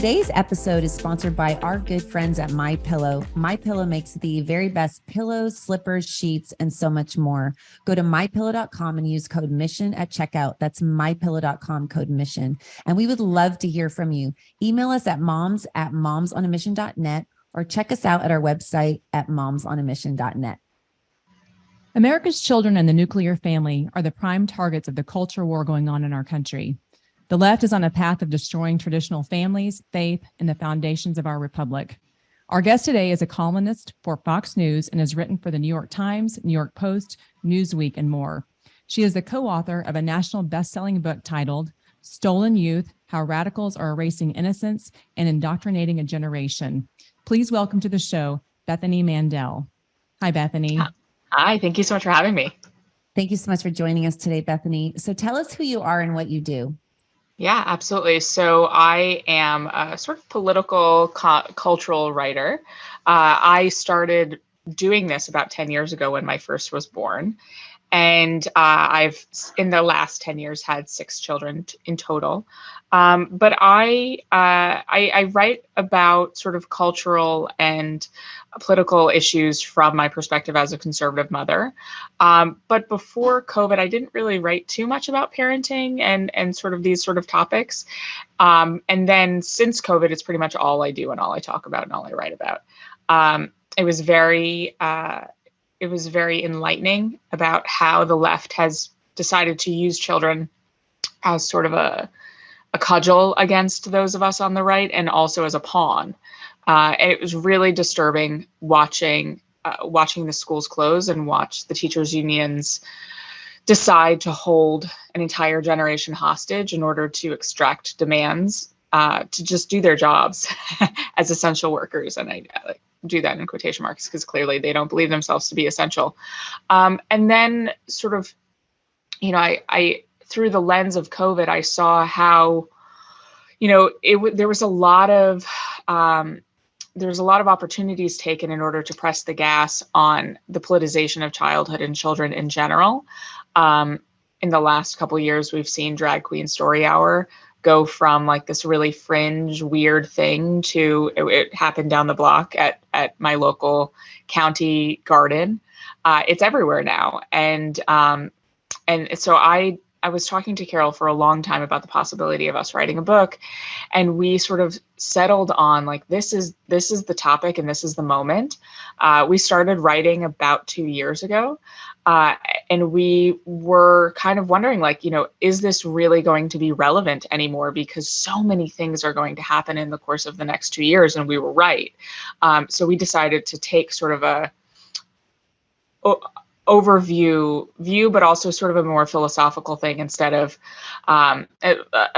Today's episode is sponsored by our good friends at MyPillow. MyPillow makes the very best pillows, slippers, sheets, and so much more. Go to mypillow.com and use code MISSION at checkout. That's mypillow.com, code MISSION. And we would love to hear from you. Email us at moms@momsonamission.net or check us out at our website at momsonamission.net. America's children and the nuclear family are the prime targets of the culture war going on in our country. The left is on a path of destroying traditional families, faith, and the foundations of our republic. Our guest today is a columnist for Fox News and has written for the New York Times, New York Post, Newsweek, and more. She is the co-author of a national best-selling book titled Stolen Youth: How Radicals Are Erasing Innocence and Indoctrinating a Generation. Please welcome to the show, Bethany Mandel. Hi, Bethany. Hi, thank you so much for having me. Thank you so much for joining us today, Bethany. So tell us who you are and what you do. Yeah, absolutely. So I am a sort of political cultural writer. I started doing this about 10 years ago when my first was born. And I've, in the last 10 years, had 6 children in total. But I write about sort of cultural and political issues from my perspective as a conservative mother. But before COVID, I didn't really write too much about parenting and sort of these sort of topics. And then since COVID, it's pretty much all I do and all I talk about and all I write about. It was very enlightening about how the left has decided to use children as sort of a cudgel against those of us on the right, and also as a pawn. And it was really disturbing watching the schools close and watch the teachers' unions decide to hold an entire generation hostage in order to extract demands to just do their jobs as essential workers. And I do that in quotation marks because clearly they don't believe themselves to be essential. And then sort of, I through the lens of COVID, I saw how, there was a lot of opportunities taken in order to press the gas on the politicization of childhood and children in general. In the last couple of years, we've seen Drag Queen Story Hour go from like this really fringe, weird thing to it happened down the block at my local county garden. It's everywhere now. And so I was talking to Carol for a long time about the possibility of us writing a book, and we sort of settled on like, this is the topic and this is the moment. We started writing about 2 years ago. And we were kind of wondering, like, is this really going to be relevant anymore? Because so many things are going to happen in the course of the next 2 years. And we were right. So we decided to take sort of a overview view, but also sort of a more philosophical thing instead of a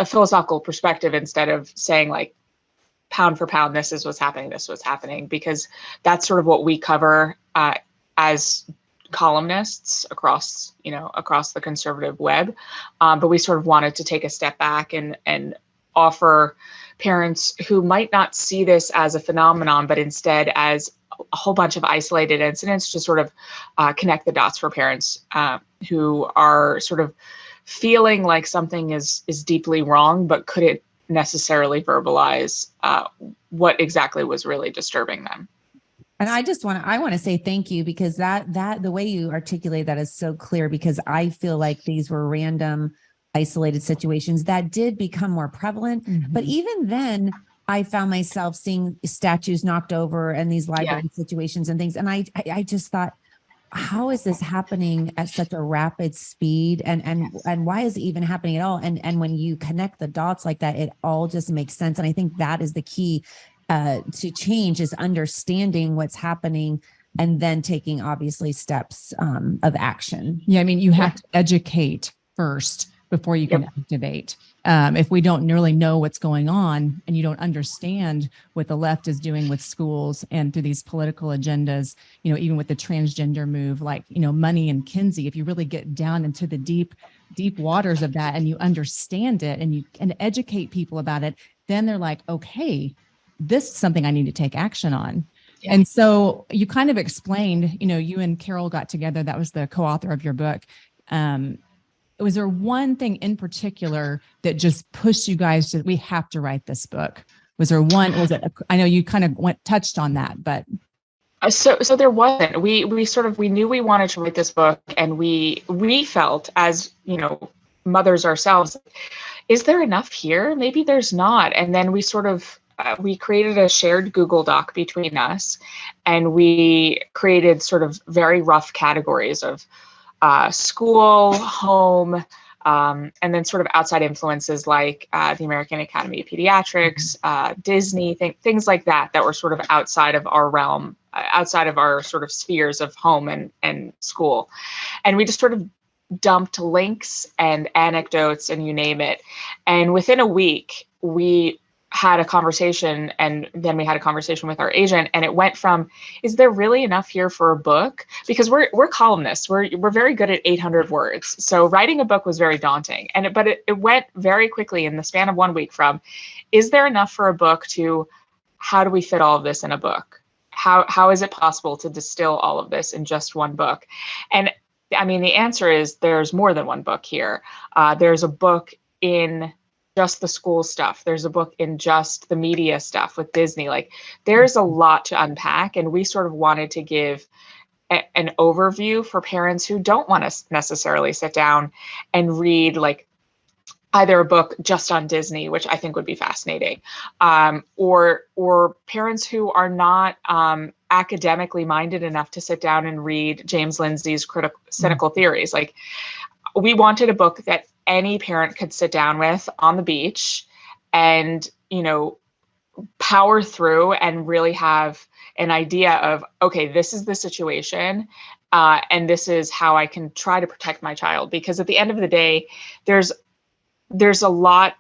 philosophical perspective, instead of saying like, pound for pound, this is what's happening, because that's sort of what we cover as columnists across the conservative web. But we sort of wanted to take a step back and offer parents who might not see this as a phenomenon, but instead as a whole bunch of isolated incidents, to sort of connect the dots for parents who are sort of feeling like something is deeply wrong, but couldn't necessarily verbalize what exactly was really disturbing them. And I want to say thank you, because that the way you articulate that is so clear, because I feel like these were random, isolated situations that did become more prevalent. Mm-hmm. But even then, I found myself seeing statues knocked over and these library situations and things. And I just thought, how is this happening at such a rapid speed? And why is it even happening at all? And when you connect the dots like that, it all just makes sense. And I think that is the key to change, is understanding what's happening and then taking obviously steps of action. Yeah, I mean, you have to educate first before you can activate. If we don't really know what's going on and you don't understand what the left is doing with schools and through these political agendas, even with the transgender move, like, Money and Kinsey, if you really get down into the deep waters of that and you understand it and you can educate people about it, then they're like, okay, this is something I need to take action on. Yeah. And so you kind of explained, you and Carol got together. That was the co-author of your book. Was there one thing in particular that just pushed you guys to, we have to write this book? Was there one? Was it? I know you kind of touched on that, but so there wasn't. We knew we wanted to write this book, and we felt, as mothers ourselves, is there enough here? Maybe there's not. And then we sort of we created a shared Google Doc between us, and we created sort of very rough categories of school, home, and then sort of outside influences like the American Academy of Pediatrics, Disney, things like that were sort of outside of our realm, outside of our sort of spheres of home and school. And we just sort of dumped links and anecdotes and you name it. And within a week, we had a conversation, and then we had a conversation with our agent, and it went from, is there really enough here for a book? Because we're columnists, we're very good at 800 words. So writing a book was very daunting. But it went very quickly in the span of 1 week from, is there enough for a book, to how do we fit all of this in a book? How is it possible to distill all of this in just one book? And I mean, the answer is there's more than one book here. There's a book in just the school stuff. There's a book in just the media stuff with Disney. Like, there's a lot to unpack, and we sort of wanted to give an overview for parents who don't want to necessarily sit down and read like either a book just on Disney, which I think would be fascinating, or parents who are not academically minded enough to sit down and read James Lindsay's cynical theories. Like, we wanted a book that any parent could sit down with on the beach and, power through and really have an idea of, okay, this is the situation, and this is how I can try to protect my child. Because at the end of the day, there's a lot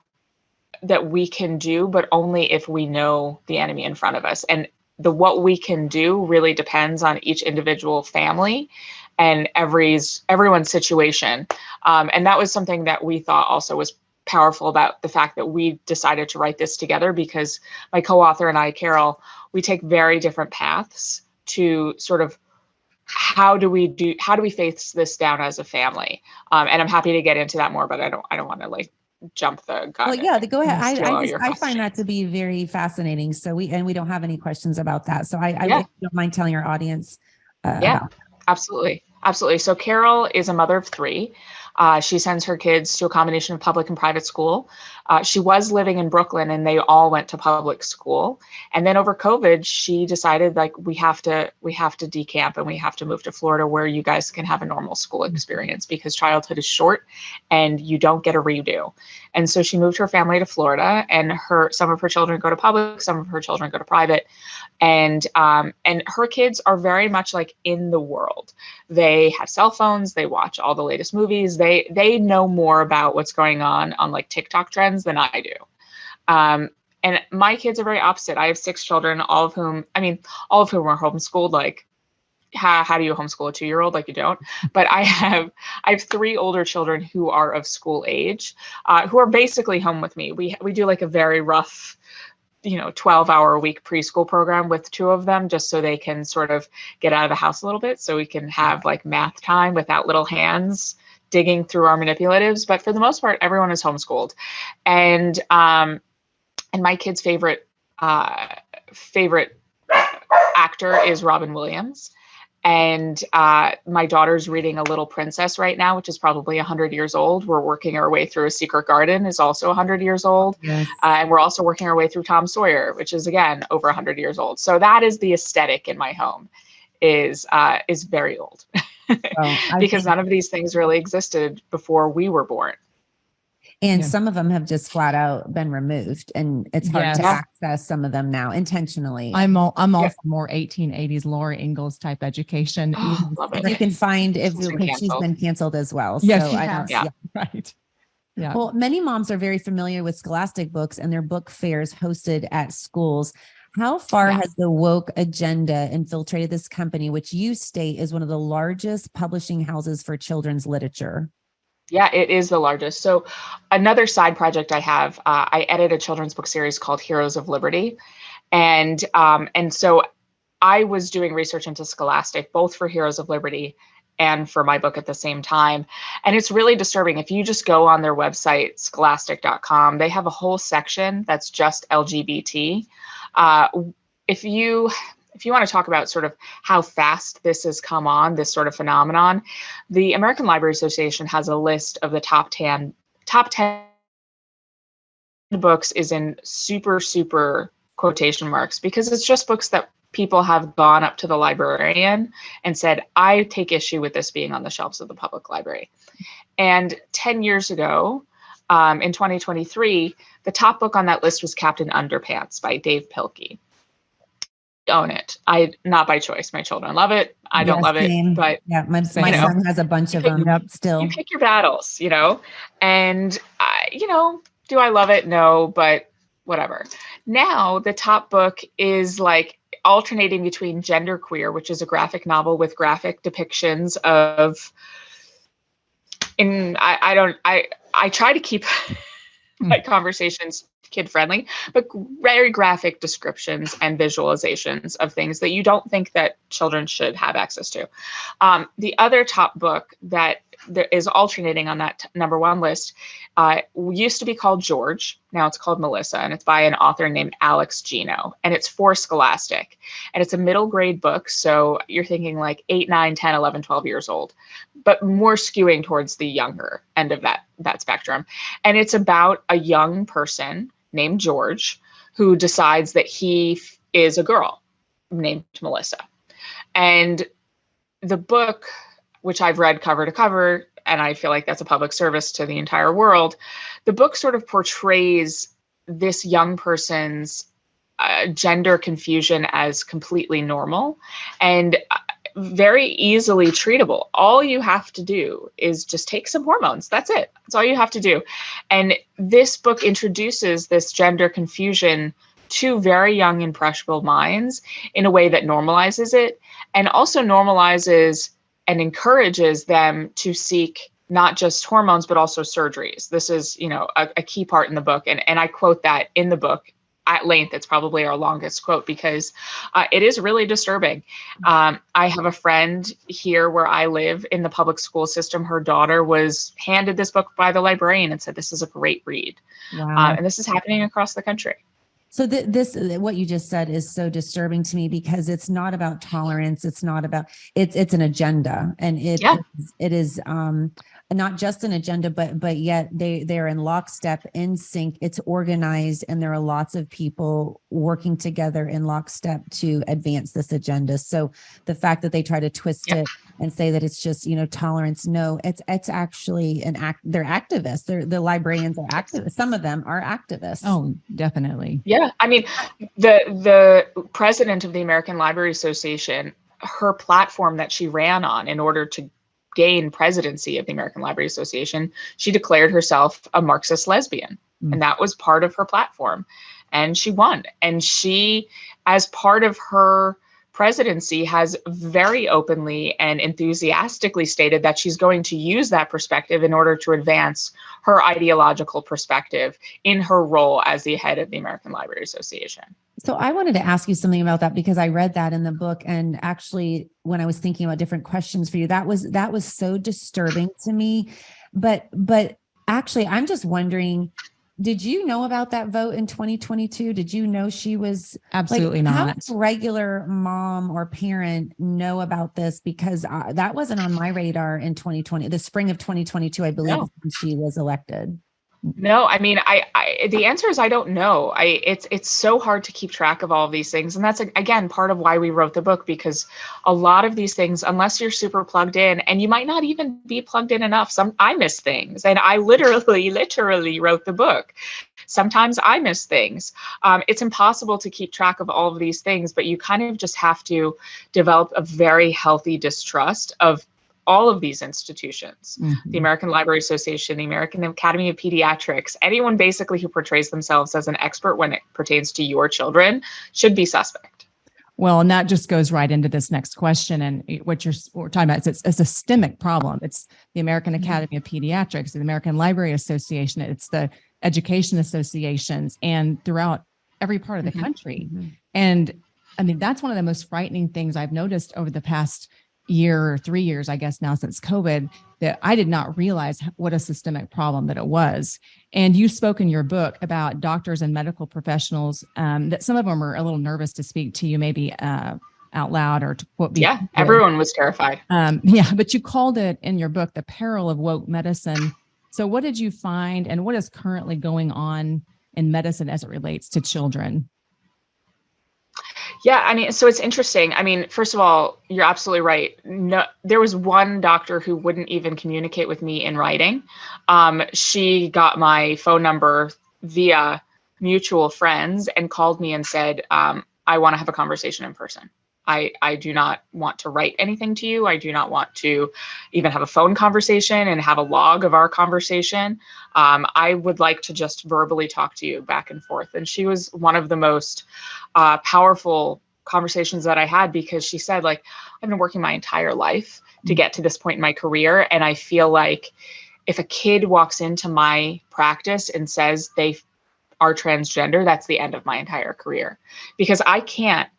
that we can do, but only if we know the enemy in front of us. And what we can do really depends on each individual family and everyone's situation. And that was something that we thought also was powerful about the fact that we decided to write this together, because my co-author and I, Carol, we take very different paths to sort of how do we face this down as a family. And I'm happy to get into that more, but I don't want to like jump the gun. Well, yeah, go ahead. I find that to be very fascinating. So we don't have any questions about that. So I don't mind telling our audience. About absolutely. So Carol is a mother of 3. She sends her kids to a combination of public and private school. She was living in Brooklyn, and they all went to public school. And then over COVID, she decided, like, we have to decamp, and we have to move to Florida, where you guys can have a normal school experience, because childhood is short and you don't get a redo. And so she moved her family to Florida, and some of her children go to public, some of her children go to private. And her kids are very much like in the world. They have cell phones, they watch all the latest movies, they know more about what's going on like TikTok trends than I do. And my kids are very opposite. I have 6 children, all of whom are homeschooled. Like, how do you homeschool a 2-year-old? Like, you don't. But I have 3 older children who are of school age, who are basically home with me. We do like a very rough 12-hour a week preschool program with 2 of them, just so they can sort of get out of the house a little bit, so we can have like math time without little hands digging through our manipulatives. But for the most part, everyone is homeschooled. And my kid's favorite actor is Robin Williams. And my daughter's reading A Little Princess right now, which is probably 100 years old. We're working our way through A Secret Garden, is also 100 years old. Yes. And we're also working our way through Tom Sawyer, which is, again, over 100 years old. So that is the aesthetic in my home, is very old. Because none of these things really existed before we were born. And some of them have just flat out been removed, and it's hard to access some of them now intentionally. I'm all for more 1880s Laura Ingalls type education. Love it. You can find if she's been canceled as well. Yes, so right. Yeah. Well, many moms are very familiar with Scholastic Books and their book fairs hosted at schools. How far has the woke agenda infiltrated this company, which you state is one of the largest publishing houses for children's literature? Yeah, it is the largest. So another side project I have, I edit a children's book series called Heroes of Liberty. And so I was doing research into Scholastic, both for Heroes of Liberty and for my book at the same time. And it's really disturbing. If you just go on their website, scholastic.com, they have a whole section that's just LGBT. If you want to talk about sort of how fast this has come on, this sort of phenomenon, the American Library Association has a list of the top 10 books is in super quotation marks, because it's just books that people have gone up to the librarian and said, I take issue with this being on the shelves of the public library. And 10 years ago, in 2023, the top book on that list was Captain Underpants by Dave Pilkey. Own it. Not by choice. My children love it. I don't love same. it, but yeah, my son has a bunch of them still. You pick your battles, and do I love it? No, but whatever. Now the top book is like alternating between Genderqueer, which is a graphic novel with graphic depictions of, I try to keep my conversations kid friendly, but very graphic descriptions and visualizations of things that you don't think that children should have access to. The other top book that is alternating on that number one list used to be called George. Now it's called Melissa, and it's by an author named Alex Gino, and it's for Scholastic. And it's a middle grade book, so you're thinking like 8, 9, 10, 11, 12 years old, but more skewing towards the younger end of that spectrum. And it's about a young person named George who decides that he is a girl named Melissa. And the book, which I've read cover to cover, and I feel like that's a public service to the entire world, the book sort of portrays this young person's gender confusion as completely normal and very easily treatable. All you have to do is just take some hormones. That's it. That's all you have to do. And this book introduces this gender confusion to very young, impressionable minds in a way that normalizes it, and also normalizes and encourages them to seek not just hormones, but also surgeries. This is, a key part in the book. And I quote that in the book at length. It's probably our longest quote because it is really disturbing. I have a friend here where I live in the public school system. Her daughter was handed this book by the librarian and said, this is a great read. Wow. And this is happening across the country. So this, what you just said is so disturbing to me, because it's not about tolerance. It's not about, it's an agenda, and it is not just an agenda, but yet they're in lockstep, in sync. It's organized, and there are lots of people working together in lockstep to advance this agenda. So the fact that they try to twist it and say that it's just, tolerance, no, it's actually they're activists. The librarians are activists. Some of them are activists. Oh, definitely. Yeah. I mean, the president of the American Library Association, her platform that she ran on in order to gain presidency of the American Library Association, she declared herself a Marxist lesbian. And that was part of her platform. And she won. And she, as part of her presidency, has very openly and enthusiastically stated that she's going to use that perspective in order to advance her ideological perspective in her role as the head of the American Library Association. So I wanted to ask you something about that, because I read that in the book, and actually when I was thinking about different questions for you, that was so disturbing to me. But actually, I'm just wondering, did you know about that vote in 2022? Did you know she was absolutely not? How does a regular mom or parent know about this? Because that wasn't on my radar in 2020, the spring of 2022, I believe, when she was elected. No, I mean, the answer is I don't know. It's so hard to keep track of all of these things. And that's, again, part of why we wrote the book, because a lot of these things, unless you're super plugged in, and you might not even be plugged in enough. I miss things, and I literally wrote the book. Sometimes I miss things. It's impossible to keep track of all of these things, but you kind of just have to develop a very healthy distrust of all of these institutions, the American Library Association, the American Academy of Pediatrics, anyone basically who portrays themselves as an expert when it pertains to your children should be suspect. Well, and that just goes right into this next question. And what we're talking about is it's a systemic problem. It's the American Academy of Pediatrics, the American Library Association, it's the education associations, and throughout every part of the country. And I mean, that's one of the most frightening things I've noticed over the past year or 3 years, I guess now since COVID, that I did not realize what a systemic problem that it was. And you spoke in your book about doctors and medical professionals, that some of them are a little nervous to speak to you, maybe out loud or to quote. Yeah, everyone was terrified. Yeah, but you called it in your book, the peril of woke medicine. So what did you find, and what is currently going on in medicine as it relates to children? Yeah, I mean, so it's interesting. I mean, first of all, you're absolutely right. No, there was one doctor who wouldn't even communicate with me in writing. She got my phone number via mutual friends and called me and said, I want to have a conversation in person. I do not want to write anything to you. I do not want to even have a phone conversation and have a log of our conversation. I would like to just verbally talk to you back and forth. And she was one of the most powerful conversations that I had, because she said, like, I've been working my entire life to get to this point in my career. And I feel like if a kid walks into my practice and says they are transgender, that's the end of my entire career, because I can't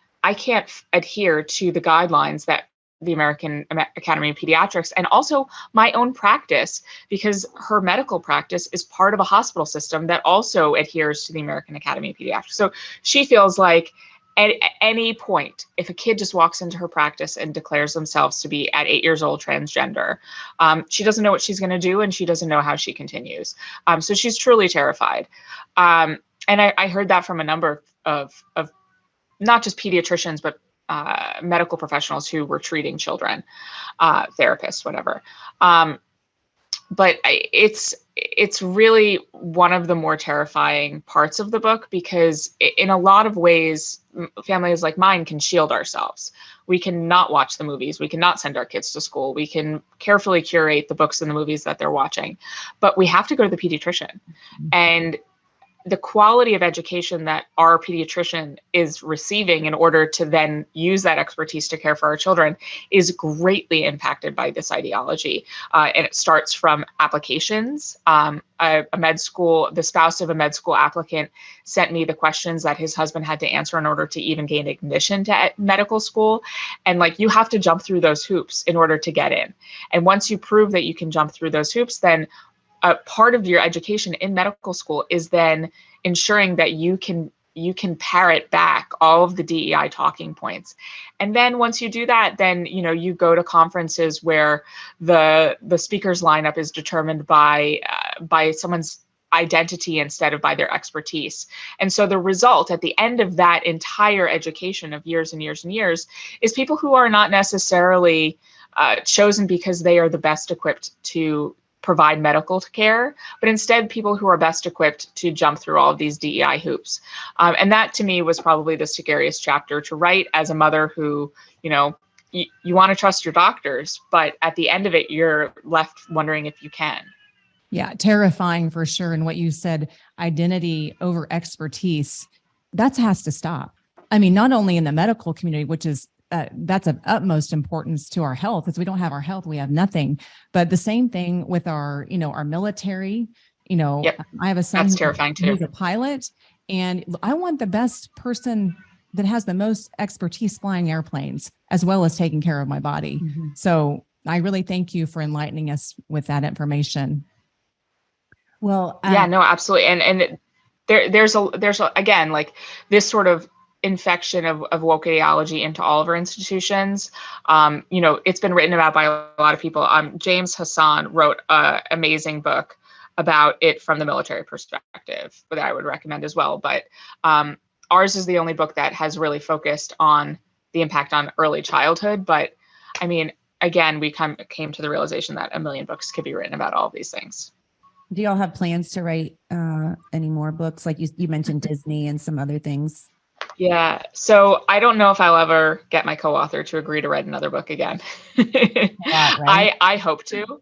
adhere to the guidelines that the American Academy of Pediatrics, and also my own practice, because her medical practice is part of a hospital system that also adheres to the American Academy of Pediatrics. So she feels like at any point, if a kid just walks into her practice and declares themselves to be at 8 years old transgender, she doesn't know what she's going to do, and she doesn't know how she continues. So she's truly terrified. And I heard that from a number of not just pediatricians, but medical professionals who were treating children, therapists, whatever. But it's really one of the more terrifying parts of the book, because in a lot of ways, families like mine can shield ourselves. We can not watch the movies. We cannot send our kids to school. We can carefully curate the books and the movies that they're watching, but we have to go to the pediatrician. And the quality of education that our pediatrician is receiving in order to then use that expertise to care for our children is greatly impacted by this ideology. And it starts from applications. A med school, the spouse of a med school applicant sent me the questions that his husband had to answer in order to even gain admission to medical school. And like, you have to jump through those hoops in order to get in. And once you prove that you can jump through those hoops, then part of your education in medical school is then ensuring that you can parrot back all of the DEI talking points. And then once you do that, then you go to conferences where the speakers lineup is determined by someone's identity instead of by their expertise. And so the result at the end of that entire education of years and years and years is people who are not necessarily chosen because they are the best equipped to provide medical care, but instead people who are best equipped to jump through all of these DEI hoops. And that to me was probably the scariest chapter to write as a mother who, you want to trust your doctors, but at the end of it, you're left wondering if you can. Yeah, terrifying for sure. And what you said, identity over expertise, that has to stop. I mean, not only in the medical community, which is that's of utmost importance to our health. If we don't have our health, we have nothing. But the same thing with our military. Yep. I have a son that's terrifying too. Who's a pilot, and I want the best person that has the most expertise flying airplanes, as well as taking care of my body. Mm-hmm. So I really thank you for enlightening us with that information. Well, yeah, no, absolutely. And there's again, like this sort of infection of woke ideology into all of our institutions. It's been written about by a lot of people. James Hassan wrote an amazing book about it from the military perspective that I would recommend as well. But ours is the only book that has really focused on the impact on early childhood. But I mean, again, we came to the realization that a million books could be written about all of these things. Do y'all have plans to write any more books? Like you mentioned Disney and some other things. Yeah. So I don't know if I'll ever get my co-author to agree to write another book again. Yeah, right? I hope to,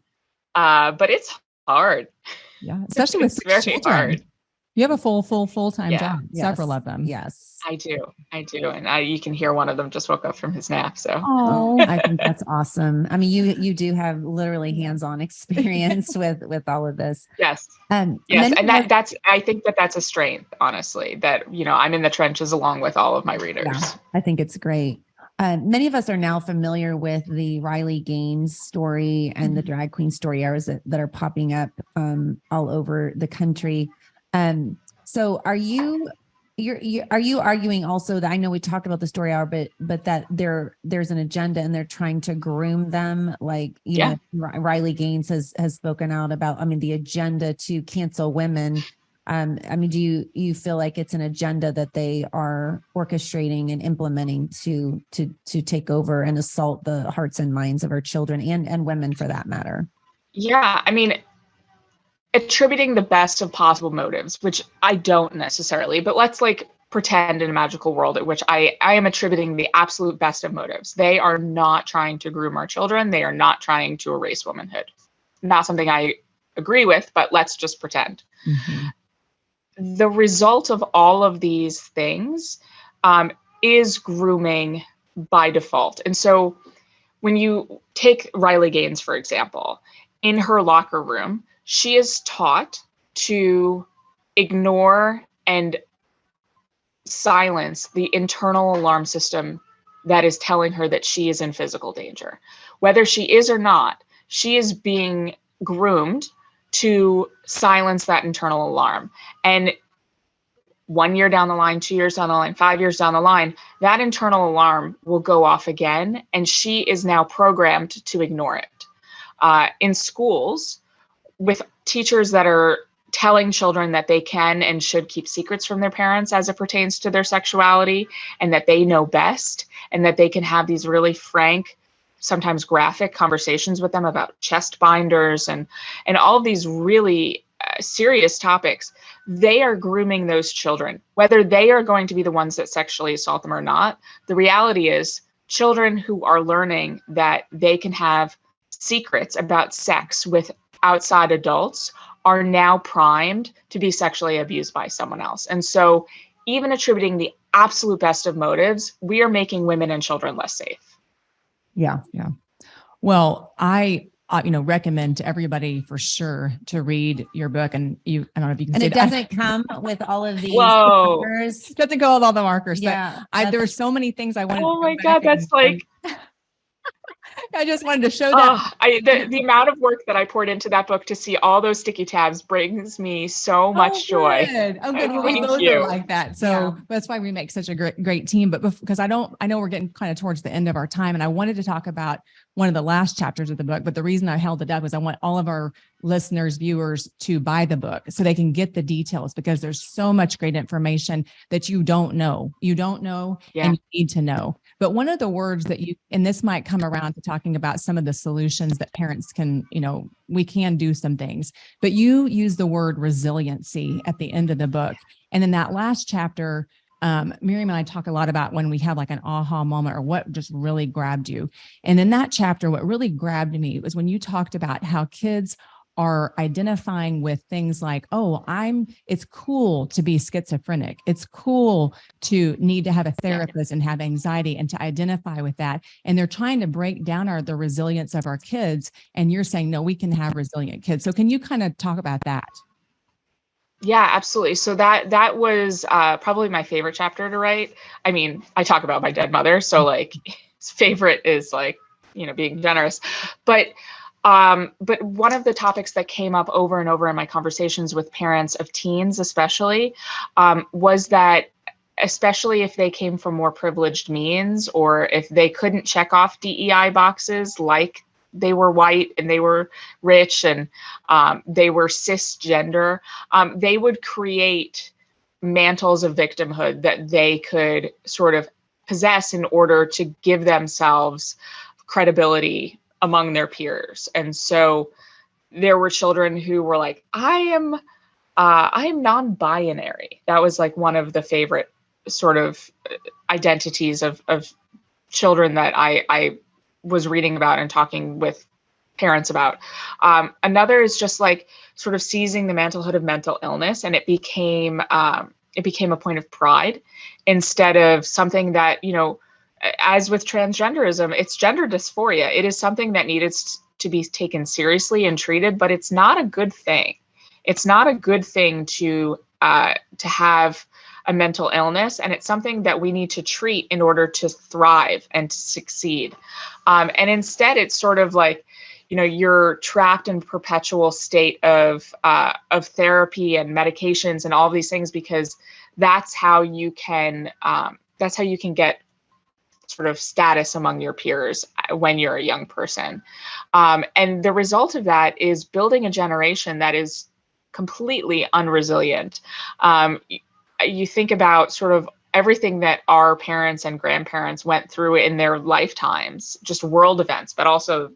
but it's hard. Yeah. Especially with very children. Hard. You have a full-time job, yes. Several of them. Yes, I do. And you can hear one of them just woke up from his nap. So, I think that's awesome. I mean, you do have literally hands-on experience with all of this. Yes. Yes. And I think that's a strength, honestly, that, I'm in the trenches along with all of my readers. Yeah, I think it's great. Many of us are now familiar with the Riley Gaines story and the drag queen story hours that are popping up all over the country. So are you arguing also that, I know we talked about the story hour, but that there's an agenda and they're trying to groom them, like, you know, Riley Gaines has spoken out about, I mean, the agenda to cancel women. I mean, do you feel like it's an agenda that they are orchestrating and implementing to take over and assault the hearts and minds of our children and women for that matter? Yeah, I mean, attributing the best of possible motives, which I don't necessarily, but let's like pretend in a magical world at which I am attributing the absolute best of motives. They are not trying to groom our children. They are not trying to erase womanhood. Not something I agree with, but let's just pretend. Mm-hmm. The result of all of these things is grooming by default. And so when you take Riley Gaines, for example, in her locker room, she is taught to ignore and silence the internal alarm system that is telling her that she is in physical danger. Whether she is or not, she is being groomed to silence that internal alarm. And 1 year down the line, 2 years down the line, 5 years down the line, that internal alarm will go off again, and she is now programmed to ignore it. In schools, with teachers that are telling children that they can and should keep secrets from their parents as it pertains to their sexuality, and that they know best, and that they can have these really frank, sometimes graphic conversations with them about chest binders and all of these really serious topics. They are grooming those children, whether they are going to be the ones that sexually assault them or not. The reality is, children who are learning that they can have secrets about sex with outside adults are now primed to be sexually abused by someone else. And so even attributing the absolute best of motives, we are making women and children less safe. Yeah. Yeah. Well, I recommend to everybody for sure to read your book, and I don't know if you can. And say it doesn't come with all of these markers. It doesn't go with all the markers. Yeah, but there were so many things I wanted. Oh my God, that's like. I just wanted to show that. The amount of work that I poured into that book to see all those sticky tabs brings me so much joy. Oh, good. Well, we both are like that. So that's why we make such a great team. But because I know we're getting kind of towards the end of our time, and I wanted to talk about one of the last chapters of the book. But the reason I held it up was I want all of our listeners, viewers to buy the book so they can get the details, because there's so much great information that you don't know. And you need to know. But one of the words that and this might come around to talking about some of the solutions that parents can, we can do some things, but you use the word resiliency at the end of the book. And in that last chapter, Miriam and I talk a lot about when we have like an aha moment or what just really grabbed you. And in that chapter, what really grabbed me was when you talked about how kids are identifying with things like, it's cool to be schizophrenic. It's cool to need to have a therapist and have anxiety and to identify with that. And they're trying to break down the resilience of our kids. And you're saying, no, we can have resilient kids. So can you kind of talk about that? Yeah, absolutely. So that was probably my favorite chapter to write. I mean, I talk about my dead mother, so like his favorite is like, being generous. But one of the topics that came up over and over in my conversations with parents of teens, especially, was that, especially if they came from more privileged means, or if they couldn't check off DEI boxes, like they were white and they were rich and they were cisgender, they would create mantles of victimhood that they could sort of possess in order to give themselves credibility among their peers. And so there were children who were like, I am non-binary. That was like one of the favorite sort of identities of children that I was reading about and talking with parents about. Another is just like sort of seizing the mantlehood of mental illness, and it became a point of pride instead of something that, as with transgenderism, it's gender dysphoria. It is something that needed to be taken seriously and treated, but it's not a good thing. It's not a good thing to have a mental illness, and it's something that we need to treat in order to thrive and to succeed. And instead, it's sort of like, you're trapped in perpetual state of therapy and medications and all these things, because that's how you can get sort of status among your peers when you're a young person. And the result of that is building a generation that is completely unresilient. You think about sort of everything that our parents and grandparents went through in their lifetimes, just world events, but also,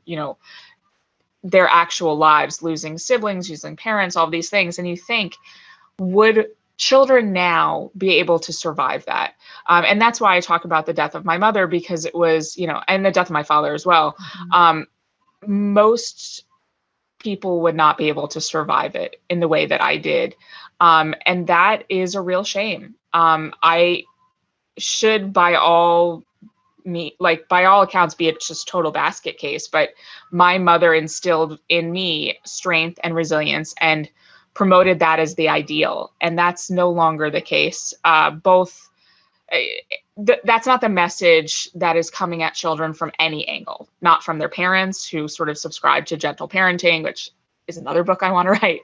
their actual lives, losing siblings, losing parents, all these things. And you think, would children now be able to survive that? And that's why I talk about the death of my mother, because it was, and the death of my father as well. Most people would not be able to survive it in the way that I did. And that is a real shame. I should, by all accounts, be it just total basket case, but my mother instilled in me strength and resilience and promoted that as the ideal. And that's no longer the case. That's not the message that is coming at children from any angle, not from their parents who sort of subscribe to gentle parenting, which is another book I want to write,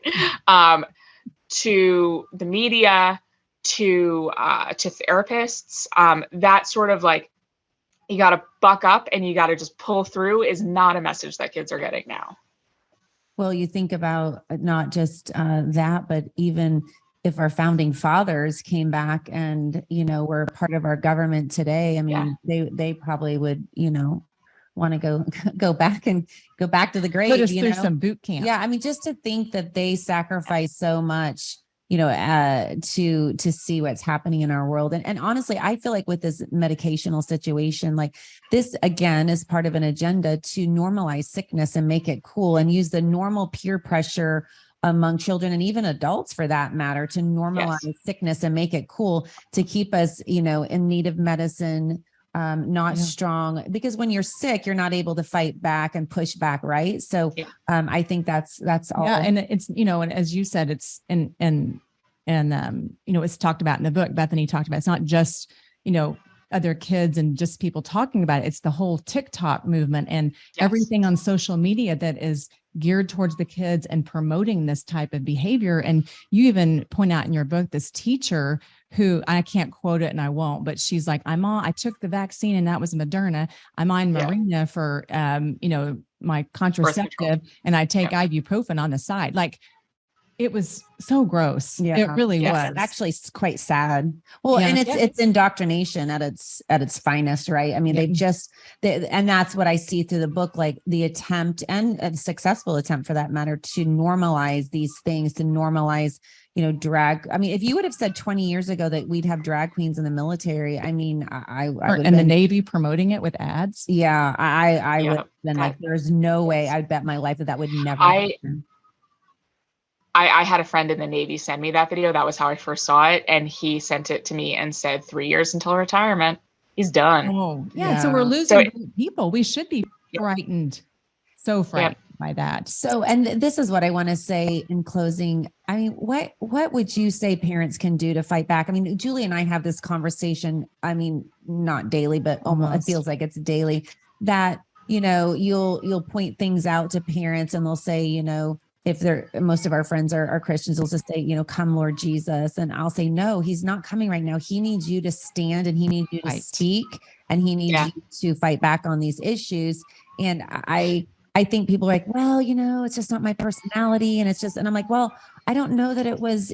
to the media, to therapists. That sort of like, you got to buck up and you got to just pull through is not a message that kids are getting now. Well, you think about not just that, but even if our founding fathers came back and, were part of our government today, I mean, they probably would, want to go back to the grave. Put us through some boot camp. Yeah. I mean, just to think that they sacrifice so much, to see what's happening in our world. And honestly, I feel like with this medicational situation, like this, again, is part of an agenda to normalize sickness and make it cool and use the normal peer pressure among children and even adults for that matter, to normalize sickness and make it cool, to keep us, in need of medicine, not strong, because when you're sick, you're not able to fight back and push back. Right. So I think that's all. Yeah. And it's, and as you said, it's, and it's talked about in the book, Bethany talked about, it's not just, other kids and just people talking about it. It's the whole TikTok movement and everything on social media that is geared towards the kids and promoting this type of behavior. And you even point out in your book, this teacher who, I can't quote it and I won't, but she's like, I took the vaccine and that was Moderna. I'm on Mirena for, my contraceptive, and I take ibuprofen on the side. Like, it was so gross. Yeah, it really was. Actually quite sad. Well, and it's indoctrination at its finest, right? I mean, and that's what I see through the book, like the attempt, and a successful attempt for that matter, to normalize these things, to normalize, drag. I mean, if you would have said 20 years ago that we'd have drag queens in the military, I mean, I would and the Navy promoting it with ads. Yeah, I would have been like, there's no way. I'd bet my life that would never happen. I had a friend in the Navy send me that video. That was how I first saw it. And he sent it to me and said 3 years until retirement. He's done. Oh, yeah. So we're losing people. We should be frightened. So frightened by that. So, and this is what I want to say in closing. I mean, what would you say parents can do to fight back? I mean, Julie and I have this conversation. I mean, not daily, but almost. It feels like it's daily, that, you'll point things out to parents and they'll say, if most of our friends are Christians, will just say, come Lord Jesus. And I'll say, no, he's not coming right now. He needs you to stand and he needs you to speak and he needs you to fight back on these issues. And I think people are like, well, it's just not my personality. And and I'm like, well, I don't know that it was,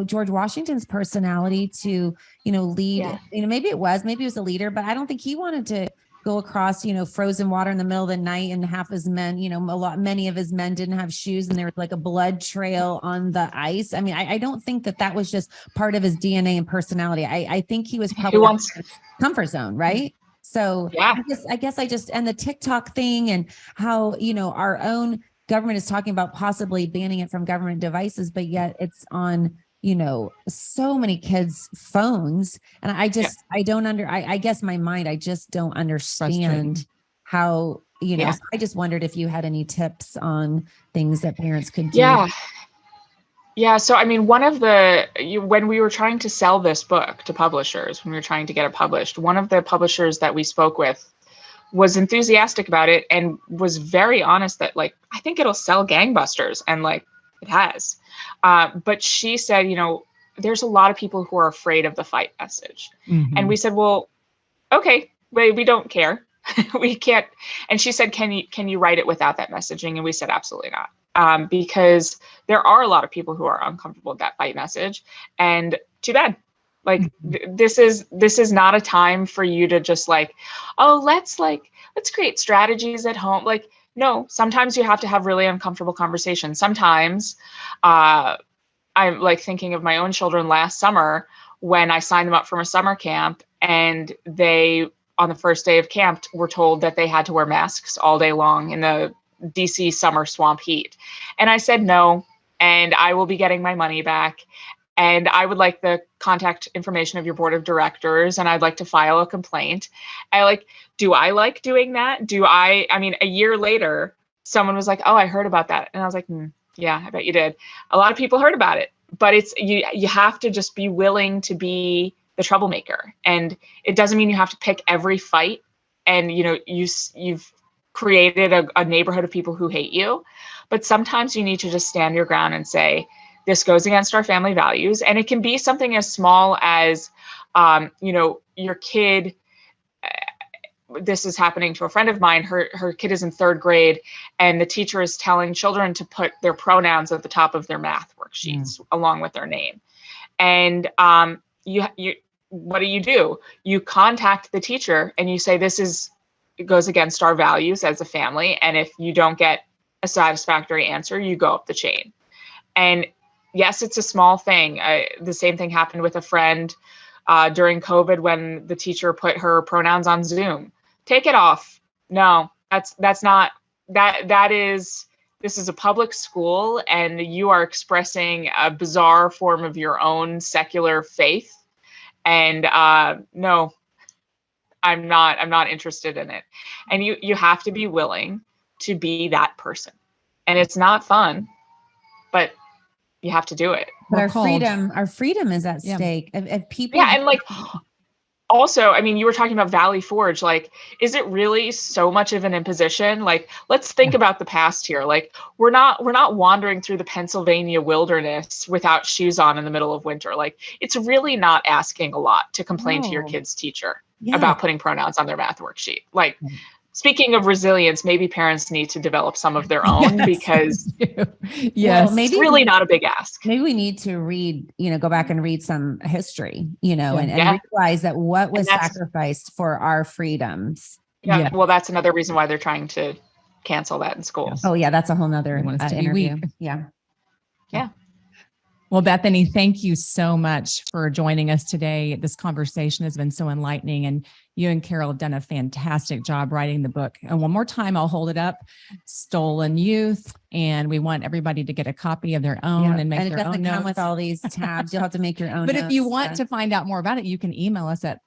George Washington's personality to, lead, maybe it was a leader, but I don't think he wanted to go across, frozen water in the middle of the night, and half his men, many of his men didn't have shoes and there was like a blood trail on the ice. I mean, I don't think that was just part of his DNA and personality. I think he was probably in his comfort zone, right? So I guess and the TikTok thing and how, our own government is talking about possibly banning it from government devices, but yet it's on so many kids' phones. And I just, I guess my mind, I just don't understand how, so I just wondered if you had any tips on things that parents could do. Yeah. Yeah. So, I mean, when we were trying to sell this book to publishers, when we were trying to get it published, one of the publishers that we spoke with was enthusiastic about it and was very honest that, like, I think it'll sell gangbusters. And like, it has. But she said, there's a lot of people who are afraid of the fight message. Mm-hmm. And we said, well, okay, we don't care. We can't. And she said, can you write it without that messaging? And we said, absolutely not. Because there are a lot of people who are uncomfortable with that fight message, and too bad. Like, this is not a time for you to just like, oh, let's create strategies at home. Like, no, sometimes you have to have really uncomfortable conversations. Sometimes, I'm like thinking of my own children last summer when I signed them up for a summer camp, and they, on the first day of camp, were told that they had to wear masks all day long in the DC summer swamp heat. And I said no, and I will be getting my money back. And I would like the contact information of your board of directors, and I'd like to file a complaint. Do I like doing that? I mean, a year later, someone was like, oh, I heard about that. And I was like, yeah, I bet you did. A lot of people heard about it, but you have to just be willing to be the troublemaker. And it doesn't mean you have to pick every fight. And, you've created a neighborhood of people who hate you. But sometimes you need to just stand your ground and say, this goes against our family values. And it can be something as small as, your kid. This is happening to a friend of mine. Her kid is in 3rd grade, and the teacher is telling children to put their pronouns at the top of their math worksheets along with their name. And what do? You contact the teacher and you say, it goes against our values as a family. And if you don't get a satisfactory answer, you go up the chain. And yes, it's a small thing. The same thing happened with a friend during COVID when the teacher put her pronouns on Zoom. Take it off. No, that's not, this is a public school, and you are expressing a bizarre form of your own secular faith. And no, I'm not interested in it. And you have to be willing to be that person. And it's not fun, but you have to do it. But our freedom is at stake. If people, and like, also, I mean, you were talking about Valley Forge. Like, is it really so much of an imposition? Like, let's think about the past here. Like, we're not wandering through the Pennsylvania wilderness without shoes on in the middle of winter. Like, it's really not asking a lot to complain to your kid's teacher about putting pronouns on their math worksheet. Like, speaking of resilience, maybe parents need to develop some of their own, because maybe it's really not a big ask. Maybe we need to read, go back and read some history, and realize that what was sacrificed for our freedms. Yeah. Well, that's another reason why they're trying to cancel that in schools. Yes. Oh yeah. That's a whole nother interview. Yeah. Well, Bethany, thank you so much for joining us today. This conversation has been so enlightening, and you and Carol have done a fantastic job writing the book. And one more time, I'll hold it up, Stolen Youth. And we want everybody to get a copy of their own and make their own notes. And it doesn't come with all these tabs. You'll have to make your own But notes. if you want to find out more about it, you can email us at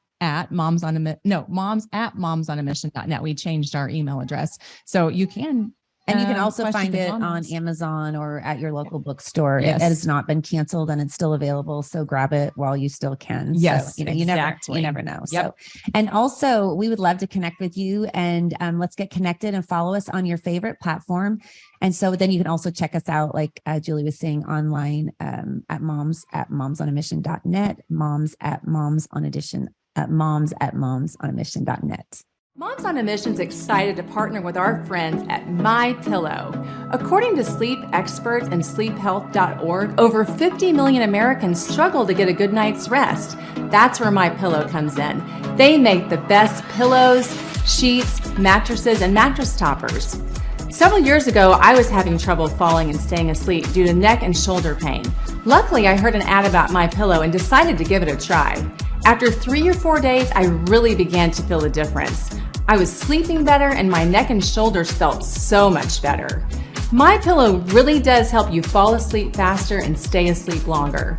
moms@momsonamission.net. We changed our email address. So you can. And you can also find it on Amazon or at your local bookstore. Yes. It has not been canceled, and it's still available. So grab it while you still can. Yes, so, you never know. Yep. So, and also we would love to connect with you, and let's get connected and follow us on your favorite platform. And so then you can also check us out, like Julie was saying, online at moms@momsonamission.net, moms@momsonamission.net. Moms on a Mission is excited to partner with our friends at MyPillow. According to sleep experts and sleephealth.org, over 50 million Americans struggle to get a good night's rest. That's where MyPillow comes in. They make the best pillows, sheets, mattresses, and mattress toppers. Several years ago, I was having trouble falling and staying asleep due to neck and shoulder pain. Luckily, I heard an ad about MyPillow and decided to give it a try. After 3 or 4 days, I really began to feel a difference. I was sleeping better, and my neck and shoulders felt so much better. MyPillow really does help you fall asleep faster and stay asleep longer.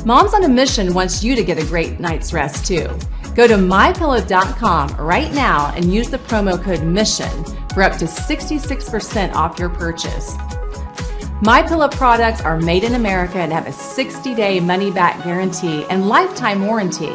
Moms on a Mission wants you to get a great night's rest too. Go to mypillow.com right now and use the promo code MISSION for up to 66% off your purchase. MyPillow products are made in America and have a 60-day money-back guarantee and lifetime warranty.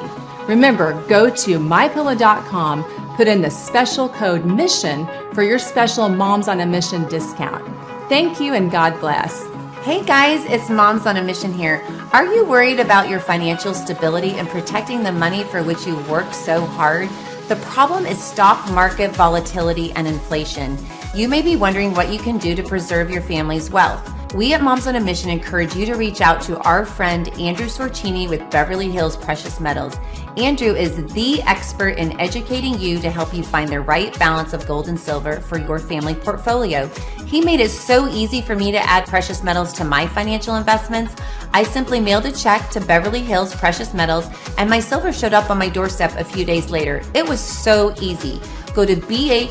Remember, go to mypillow.com, put in the special code MISSION for your special Moms on a Mission discount. Thank you and God bless. Hey guys, it's Moms on a Mission here. Are you worried about your financial stability and protecting the money for which you work so hard? The problem is stock market volatility and inflation. You may be wondering what you can do to preserve your family's wealth. We at Moms on a Mission encourage you to reach out to our friend Andrew Sorcini with Beverly Hills Precious Metals. Andrew is the expert in educating you to help you find the right balance of gold and silver for your family portfolio. He made it so easy for me to add precious metals to my financial investments. I simply mailed a check to Beverly Hills Precious Metals and my silver showed up on my doorstep a few days later. It was so easy. Go to bh-pm.com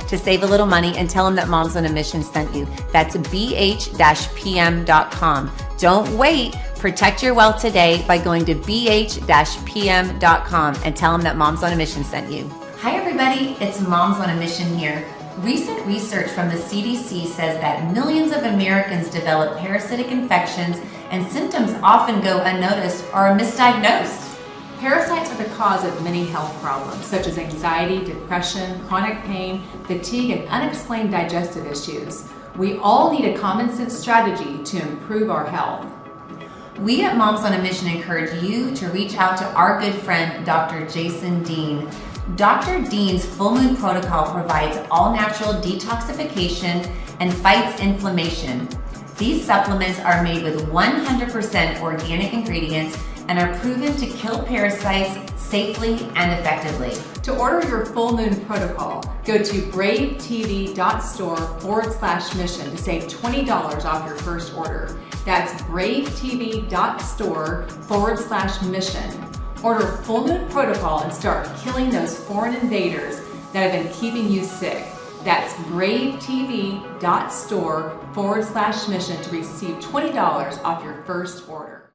to save a little money and tell them that Moms on a Mission sent you. That's bh-pm.com. Don't wait. Protect your wealth today by going to bh-pm.com and tell them that Moms on a Mission sent you. Hi everybody, it's Moms on a Mission here. Recent research from the CDC says that millions of Americans develop parasitic infections and symptoms often go unnoticed or are misdiagnosed. Parasites are the cause of many health problems, such as anxiety, depression, chronic pain, fatigue, and unexplained digestive issues. We all need a common sense strategy to improve our health. We at Moms on a Mission encourage you to reach out to our good friend, Dr. Jason Dean. Dr. Dean's Full Moon Protocol provides all-natural detoxification and fights inflammation. These supplements are made with 100% organic ingredients and are proven to kill parasites safely and effectively. To order your Full Moon Protocol, go to bravetv.store/mission to save $20 off your first order. That's bravetv.store/mission. Order Full Moon Protocol and start killing those foreign invaders that have been keeping you sick. That's bravetv.store/mission to receive $20 off your first order.